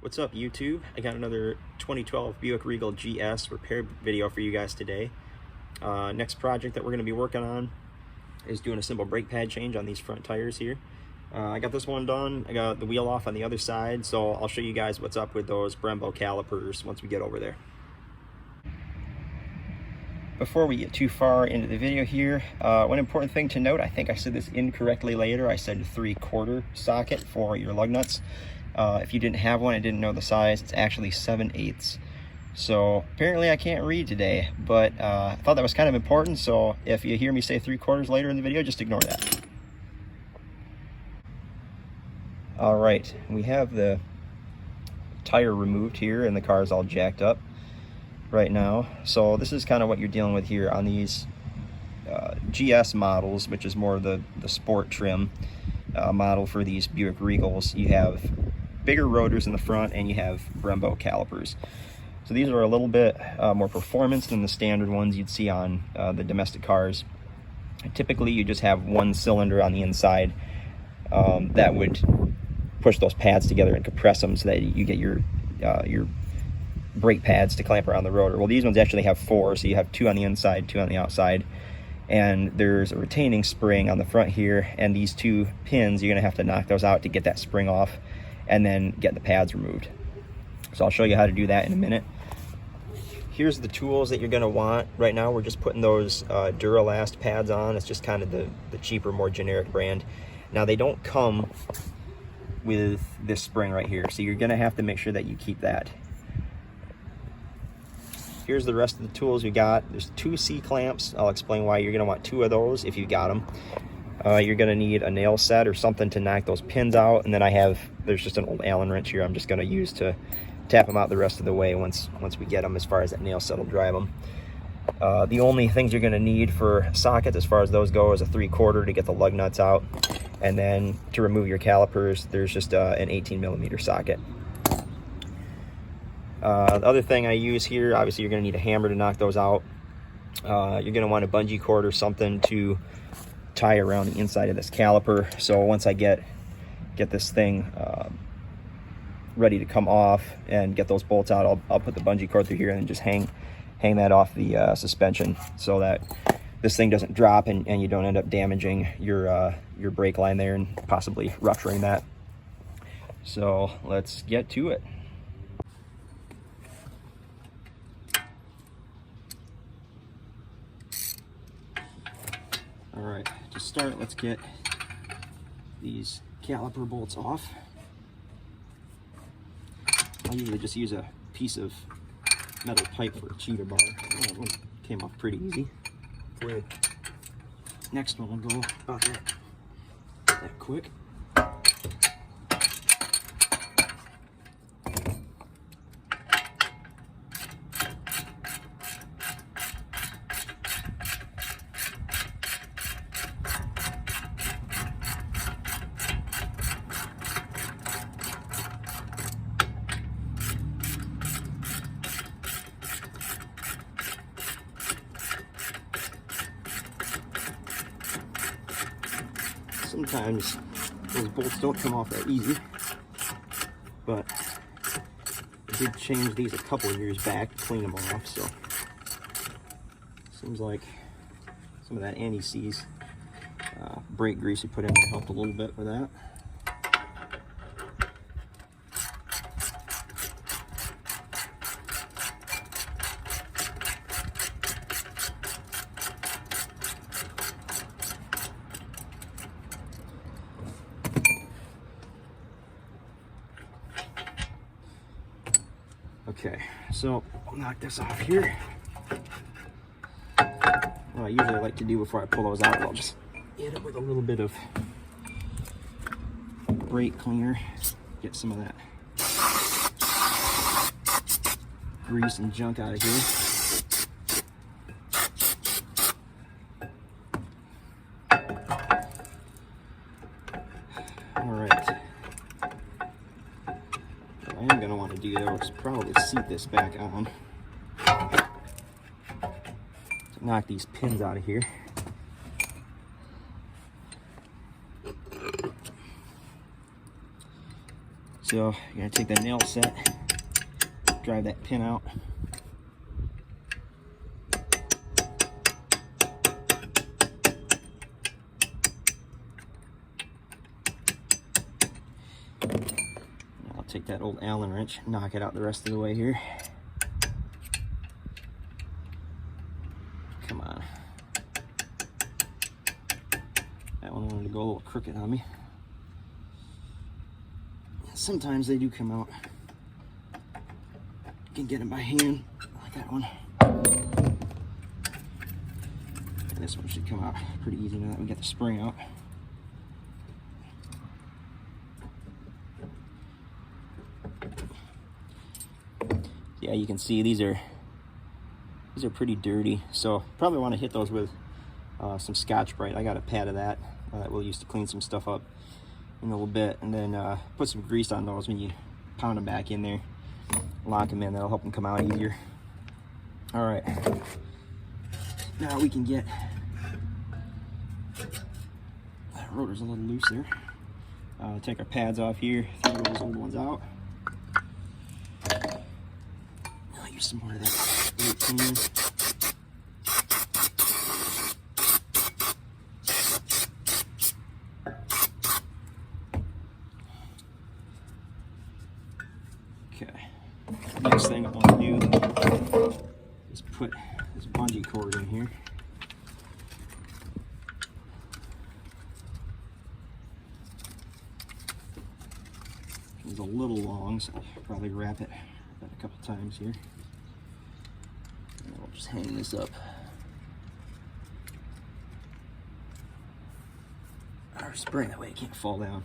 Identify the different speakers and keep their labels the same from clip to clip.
Speaker 1: What's up, YouTube? I got another 2012 Buick Regal GS repair video for you guys today. Next project that we're going to be working on is doing a simple brake pad change on these front tires here. I got this one done. I got the wheel off on the other side, so I'll show you guys what's up with those Brembo calipers once we get over there. Before we get too far into the video here, one important thing to note, I think I said this incorrectly later. I said 3/4 socket for your lug nuts. If you didn't have one and didn't know the size, it's actually 7/8. So apparently I can't read today, but I thought that was kind of important. So if you hear me say 3/4 later in the video, just ignore that. All right, we have the tire removed here and the car is all jacked up right now. So this is kind of what you're dealing with here on these GS models, which is more of the sport trim model for these Buick Regals. You have bigger rotors in the front and you have Brembo calipers. So these are a little bit more performance than the standard ones you'd see on the domestic cars. Typically you just have one cylinder on the inside that would push those pads together and compress them so that you get your brake pads to clamp around the rotor. Well, these ones actually have four, so you have two on the inside, two on the outside, and there's a retaining spring on the front here, and these two pins, you're gonna have to knock those out to get that spring off and then get the pads removed. So I'll show you how to do that in a minute. Here's the tools that you're gonna want. Right now we're just putting those Duralast pads on. It's just kind of the cheaper, more generic brand. Now they don't come with this spring right here, so you're gonna have to make sure that you keep that. Here's the rest of the tools you got. There's 2 C-clamps. I'll explain why you're gonna want 2 of those if you got them. You're gonna need a nail set or something to knock those pins out, and then there's just an old Allen wrench here I'm just gonna use to tap them out the rest of the way once we get them, as far as that nail set will drive them. The only things you're gonna need for sockets as far as those go is a 3/4 to get the lug nuts out, and then to remove your calipers there's just an 18mm socket. The other thing I use here, obviously you're gonna need a hammer to knock those out. You're gonna want a bungee cord or something to tie around the inside of this caliper. So once I get this thing ready to come off and get those bolts out, I'll put the bungee cord through here and just hang that off the suspension so that this thing doesn't drop and you don't end up damaging your brake line there and possibly rupturing that. So let's get to it. All right, to start, let's get these caliper bolts off. I usually just use a piece of metal pipe for a cheater bar. That one came off pretty easy. Next one will go about that quick. Sometimes those bolts don't come off that easy, but I did change these a couple of years back to clean them off, so seems like some of that anti-seize brake grease we put in there helped a little bit with that. Okay, so I'll knock this off here. What I usually like to do before I pull those out, I'll just hit it with a little bit of brake cleaner, get some of that grease and junk out of here. All right. What I am going to want to do though is probably seat this back on to knock these pins out of here. So you're going to take the nail set, drive that pin out. I'll take that old Allen wrench, knock it out the rest of the way here. Come on. That one wanted to go a little crooked on me. Sometimes they do come out. You can get them by hand, like that one. And this one should come out pretty easy now that we get the spring out. Yeah, you can see these are pretty dirty, so probably want to hit those with some Scotch-Brite. I got a pad of that that we'll use to clean some stuff up in a little bit, and then put some grease on those when you pound them back in there, lock them in. That'll help them come out easier. All right, now we can get that rotor's a little loose there. Take our pads off here, throw those old ones out. I'll use some more of that brake cleaner. Okay, next thing I want to do is put this bungee cord in here. It's a little long, so I'll probably wrap it a couple times here. And I'll just hang this up. Our spring, that way it can't fall down.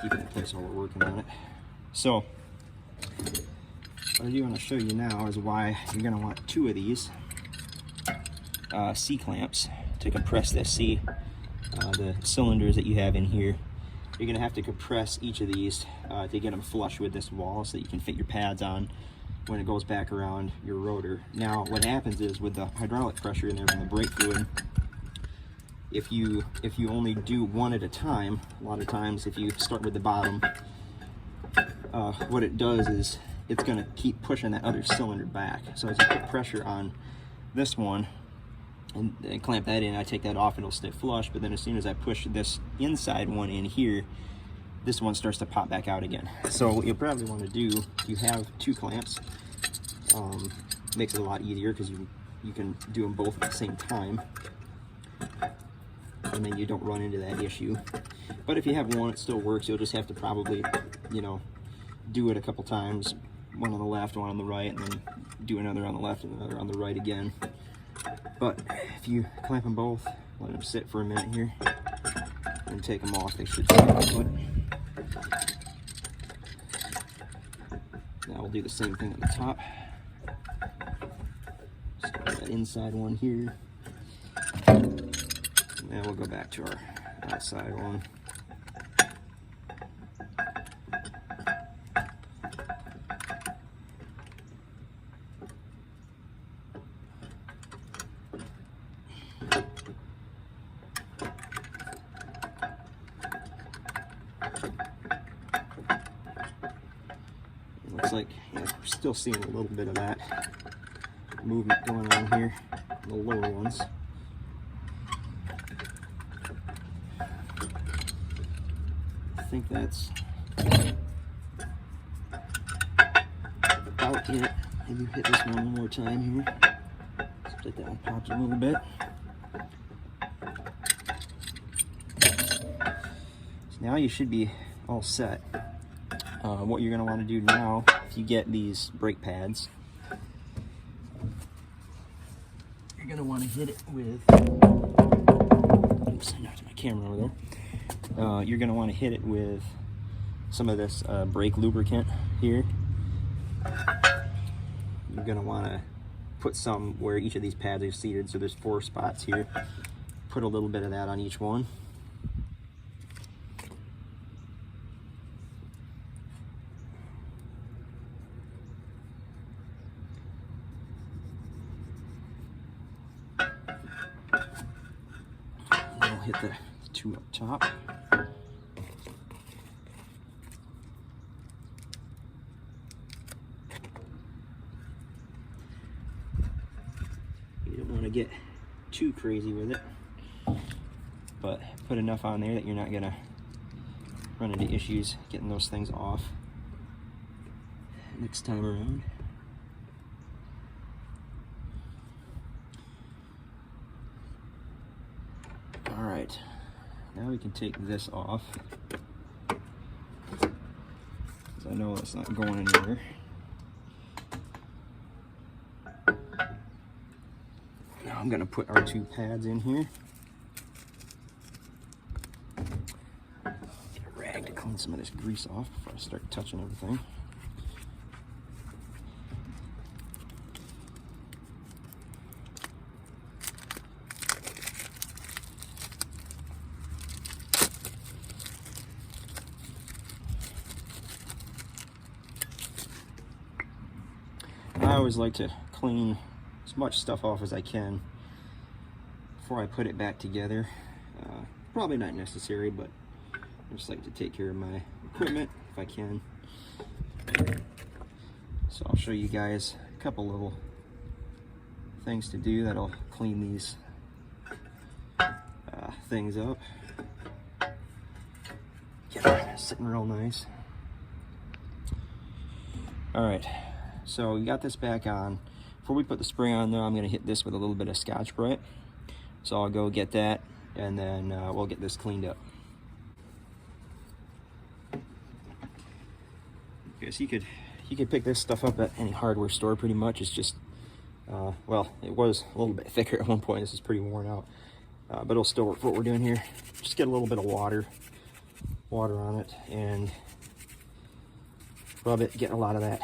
Speaker 1: Keep it in place while we're working on it. So, what I do want to show you now is why you're going to want two of these C-clamps to compress this. See, the cylinders that you have in here, you're going to have to compress each of these to get them flush with this wall so that you can fit your pads on when it goes back around your rotor. Now, what happens is with the hydraulic pressure in there from the brake fluid, if you only do one at a time, a lot of times if you start with the bottom, what it does is it's going to keep pushing that other cylinder back. So as you put pressure on this one and clamp that in, I take that off and it'll stay flush, but then as soon as I push this inside one in here, this one starts to pop back out again. So what you'll probably want to do, if you have two clamps, makes it a lot easier because you can do them both at the same time, and then you don't run into that issue. But if you have one, it still works. You'll just have to probably, you know, do it a couple times, one on the left, one on the right, and then do another on the left and another on the right again. But if you clamp them both, let them sit for a minute here, and take them off, they should stay put. Now we'll do the same thing at the top. Start that inside one here. And we'll go back to our outside one. Looks like, yeah, we're still seeing a little bit of that movement going on here, the lower ones. I think that's about it. Maybe hit this one more time here. Let's let that one pop a little bit. So now you should be all set. What you're going to want to do now, if you get these brake pads, you're going to want to hit it with, oops, I knocked my camera over there. You're going to want to hit it with some of this brake lubricant here. You're going to want to put some where each of these pads are seated, so there's 4 spots here. Put a little bit of that on each one. Hit the 2 up top. to get too crazy with it, but put enough on there that you're not gonna run into issues getting those things off next time around. All right, now we can take this off, because I know it's not going anywhere. Now I'm gonna put our two pads in here. Get a rag to clean some of this grease off before I start touching everything. I always like to clean as much stuff off as I can before I put it back together. Probably not necessary, but I just like to take care of my equipment if I can. So I'll show you guys a couple little things to do that'll clean these things up. Get them sitting real nice. All right. So we got this back on. Before we put the spray on though, I'm gonna hit this with a little bit of Scotch-Brite. So I'll go get that, and then we'll get this cleaned up. Okay, so you could pick this stuff up at any hardware store pretty much. It's just, well, it was a little bit thicker at one point. This is pretty worn out, but it'll still work for what we're doing here. Just get a little bit of water on it, and rub it, get a lot of that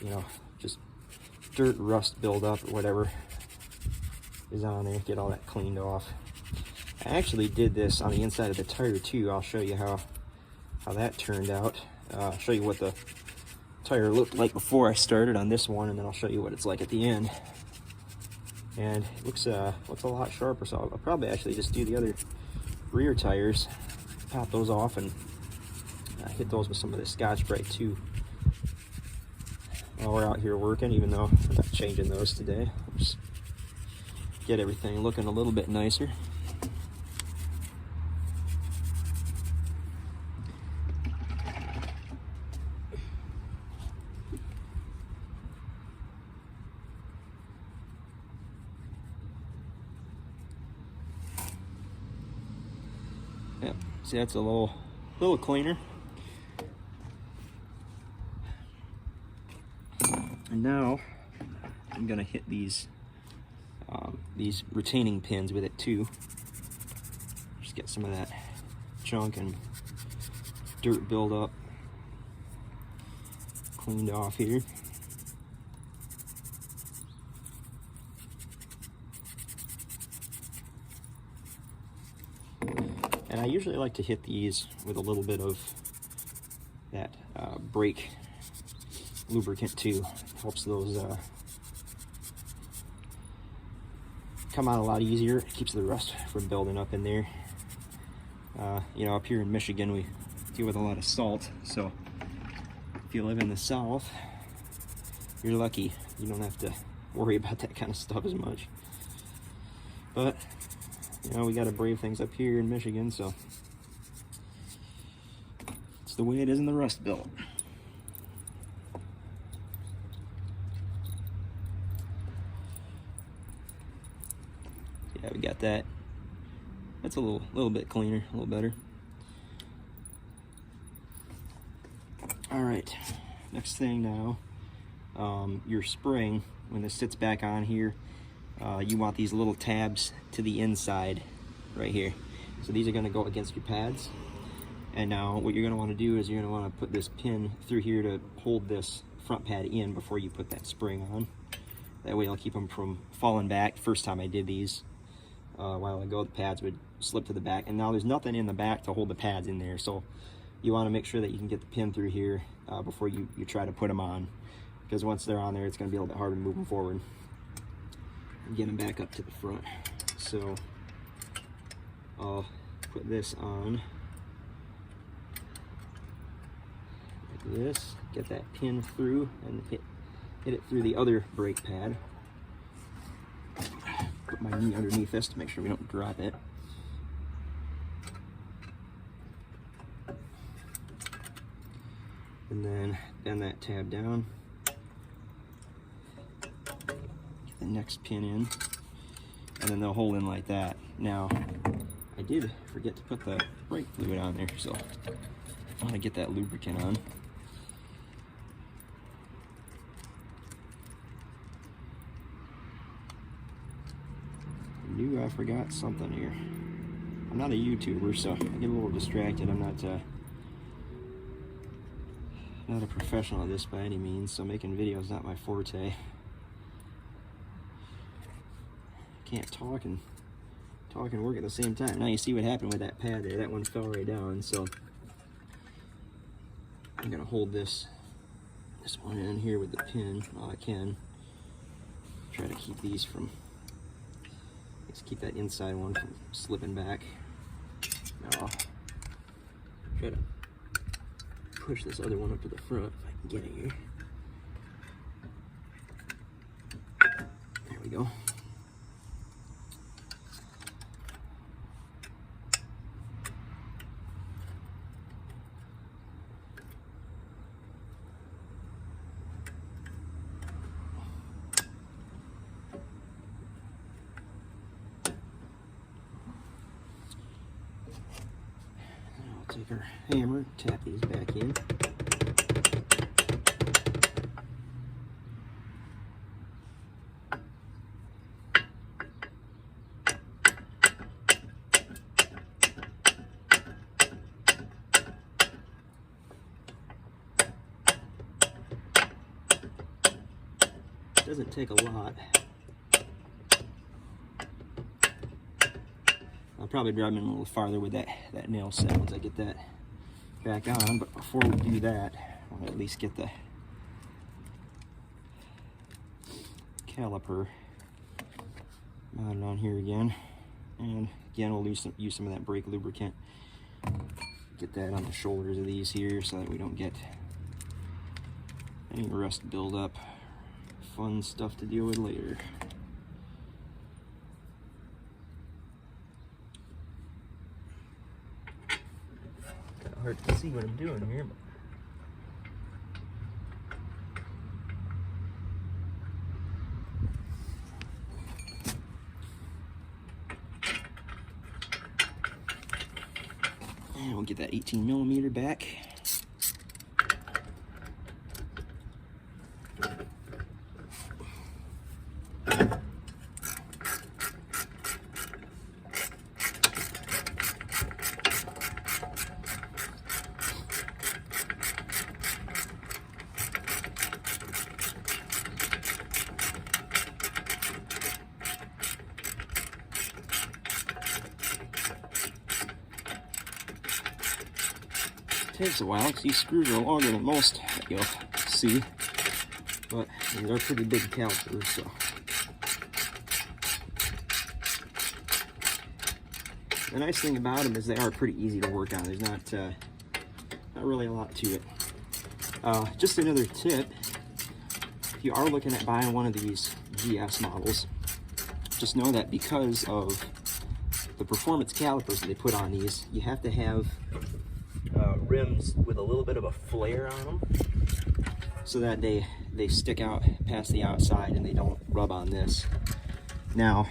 Speaker 1: you know, just dirt, rust buildup, or whatever is on there. Get all that cleaned off. I actually did this on the inside of the tire too. I'll show you how that turned out. I'll show you what the tire looked like before I started on this one, and then I'll show you what it's like at the end. And it looks a lot sharper, so I'll probably actually just do the other rear tires, pop those off, and hit those with some of this Scotch-Brite too. While we're out here working, even though we're not changing those today, just get everything looking a little bit nicer. Yep, see, that's a little cleaner. And now I'm gonna hit these retaining pins with it too. Just get some of that junk and dirt buildup cleaned off here. And I usually like to hit these with a little bit of that brake lubricant too. Helps those come out a lot easier. It keeps the rust from building up in there. You know, up here in Michigan we deal with a lot of salt, so if you live in the South, you're lucky. You don't have to worry about that kind of stuff as much. But you know, we got to brave things up here in Michigan, so it's the way it is in the Rust Belt. Yeah, we got that. That's a little bit cleaner, a little better. All right, next thing now, your spring, when this sits back on here, you want these little tabs to the inside right here. So these are going to go against your pads. And now what you're going to want to do is you're going to want to put this pin through here to hold this front pad in before you put that spring on. That way it'll keep them from falling back. First time I did these a while ago, the pads would slip to the back, and now there's nothing in the back to hold the pads in there, so you want to make sure that you can get the pin through here before you try to put them on, because once they're on there it's going to be a little bit harder to move them forward and get them back up to the front. So I'll put this on like this, get that pin through, and hit it through the other brake pad. my knee underneath this to make sure we don't drop it. And then bend that tab down. Get the next pin in. And then they'll hold in like that. Now, I did forget to put the brake fluid on there, so I want to get that lubricant on. I knew I forgot something here. I'm not a YouTuber, so I get a little distracted. I'm not a professional at this by any means, so making videos is not my forte. Can't talk and work at the same time. Now you see what happened with that pad there. That one fell right down, so I'm gonna hold this one in here with the pin while I can. Try to keep these from, just keep that inside one from slipping back. Now I'll try to push this other one up to the front if I can get it here. There we go. Take our hammer, tap these back in. Doesn't take a lot. I'll probably drive in a little farther with that nail set once I get that back on, but before we do that, I want to at least get the caliper mounted on here again. And again, we'll use some of that brake lubricant. Get that on the shoulders of these here so that we don't get any rust buildup. Fun stuff to deal with later. Hard to see what I'm doing here, but and we'll get that 18mm back. Takes a while because these screws are longer than most that you'll see, but these are pretty big calipers, so. The nice thing about them is they are pretty easy to work on. There's not really a lot to it. Just another tip, if you are looking at buying one of these GS models, just know that because of the performance calipers that they put on these, you have to have rims with a little bit of a flare on them so that they stick out past the outside and they don't rub on this. Now,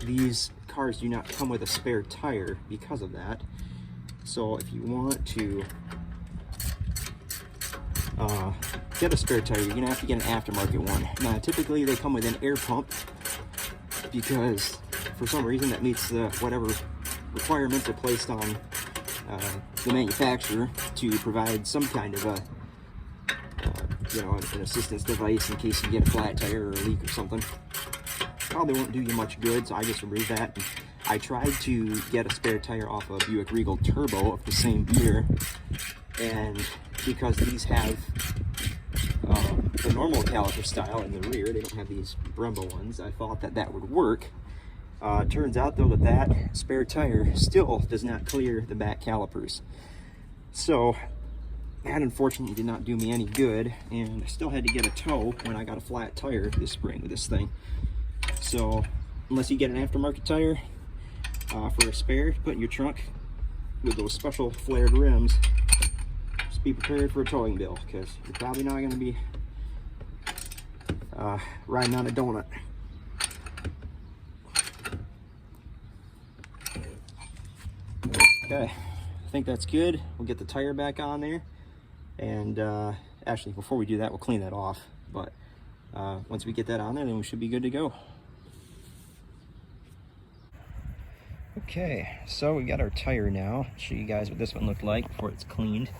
Speaker 1: these cars do not come with a spare tire because of that, so if you want to get a spare tire, you're gonna have to get an aftermarket one. Now, typically they come with an air pump because for some reason that meets whatever requirements are placed on the manufacturer to provide some kind of a, an assistance device in case you get a flat tire or a leak or something. Probably won't do you much good, so I just removed that. I tried to get a spare tire off a Buick Regal Turbo of the same year, and because these have the normal caliper style in the rear, they don't have these Brembo ones, I thought that would work. Turns out though that spare tire still does not clear the back calipers. So that unfortunately did not do me any good, and I still had to get a tow when I got a flat tire this spring with this thing. So unless you get an aftermarket tire for a spare to put in your trunk with those special flared rims, just be prepared for a towing bill, because you're probably not going to be riding on a donut. Okay, I think that's good. We'll get the tire back on there, and actually before we do that, we'll clean that off. But once we get that on there, then we should be good to go. Okay, so we got our tire now. I'll show you guys what this one looked like before it's cleaned.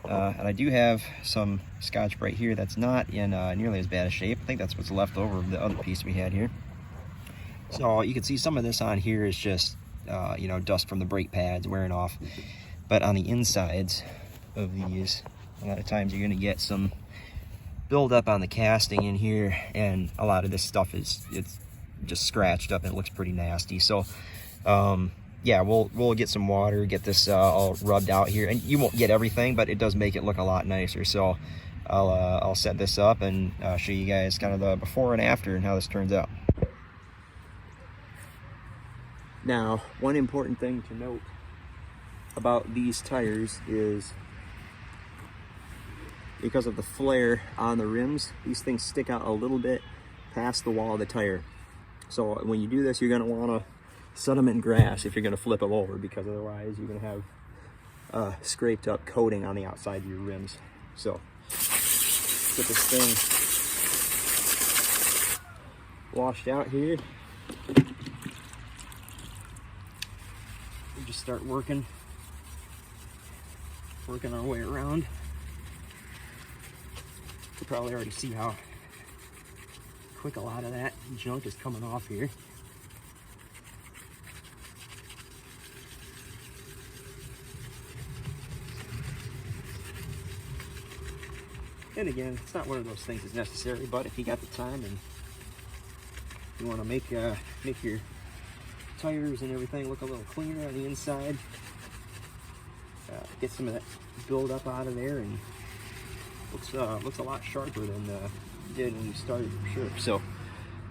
Speaker 1: And I do have some Scotch-Brite here that's not in nearly as bad a shape. I think that's what's left over of the other piece we had here. So you can see some of this on here is just you know, dust from the brake pads wearing off. But on the insides of these, a lot of times you're going to get some buildup on the casting in here, and a lot of this stuff it's just scratched up and it looks pretty nasty. So yeah, we'll get some water, get this all rubbed out here, and you won't get everything, but it does make it look a lot nicer. So I'll set this up and show you guys kind of the before and after and how this turns out. Now, one important thing to note about these tires is because of the flare on the rims, these things stick out a little bit past the wall of the tire. So when you do this, you're going to want to set them in grass if you're going to flip them over, because otherwise you're going to have scraped up coating on the outside of your rims. So get this thing washed out here. We just start working our way around. You can probably already see how quick a lot of that junk is coming off here. And again, it's not one of those things that's necessary, but if you got the time and you want to make your tires and everything look a little cleaner on the inside, get some of that build up out of there, and looks a lot sharper than it did when you started, for sure. So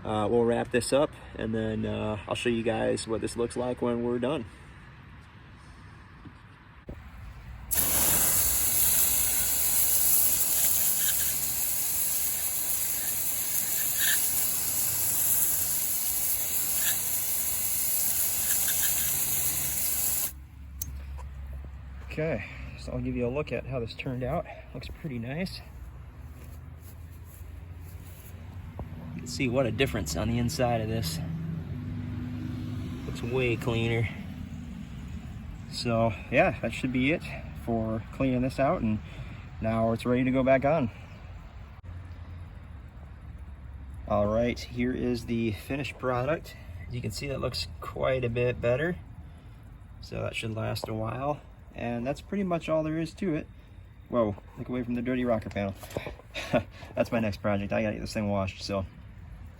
Speaker 1: we'll wrap this up, and then I'll show you guys what this looks like when we're done. Okay, so I'll give you a look at how this turned out. Looks pretty nice. You can see what a difference on the inside of this. Looks way cleaner. So yeah, that should be it for cleaning this out, and now it's ready to go back on. All right, here is the finished product. As you can see, that looks quite a bit better. So that should last a while. And that's pretty much all there is to it. Whoa, look away from the dirty rocker panel. That's my next project. I gotta get this thing washed. So,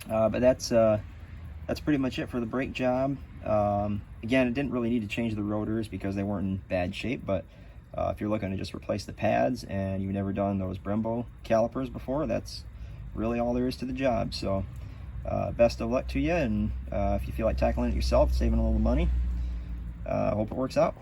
Speaker 1: but that's pretty much it for the brake job. Again, it didn't really need to change the rotors because they weren't in bad shape. But if you're looking to just replace the pads and you've never done those Brembo calipers before, that's really all there is to the job. So, best of luck to you. And if you feel like tackling it yourself, saving a little money, I hope it works out.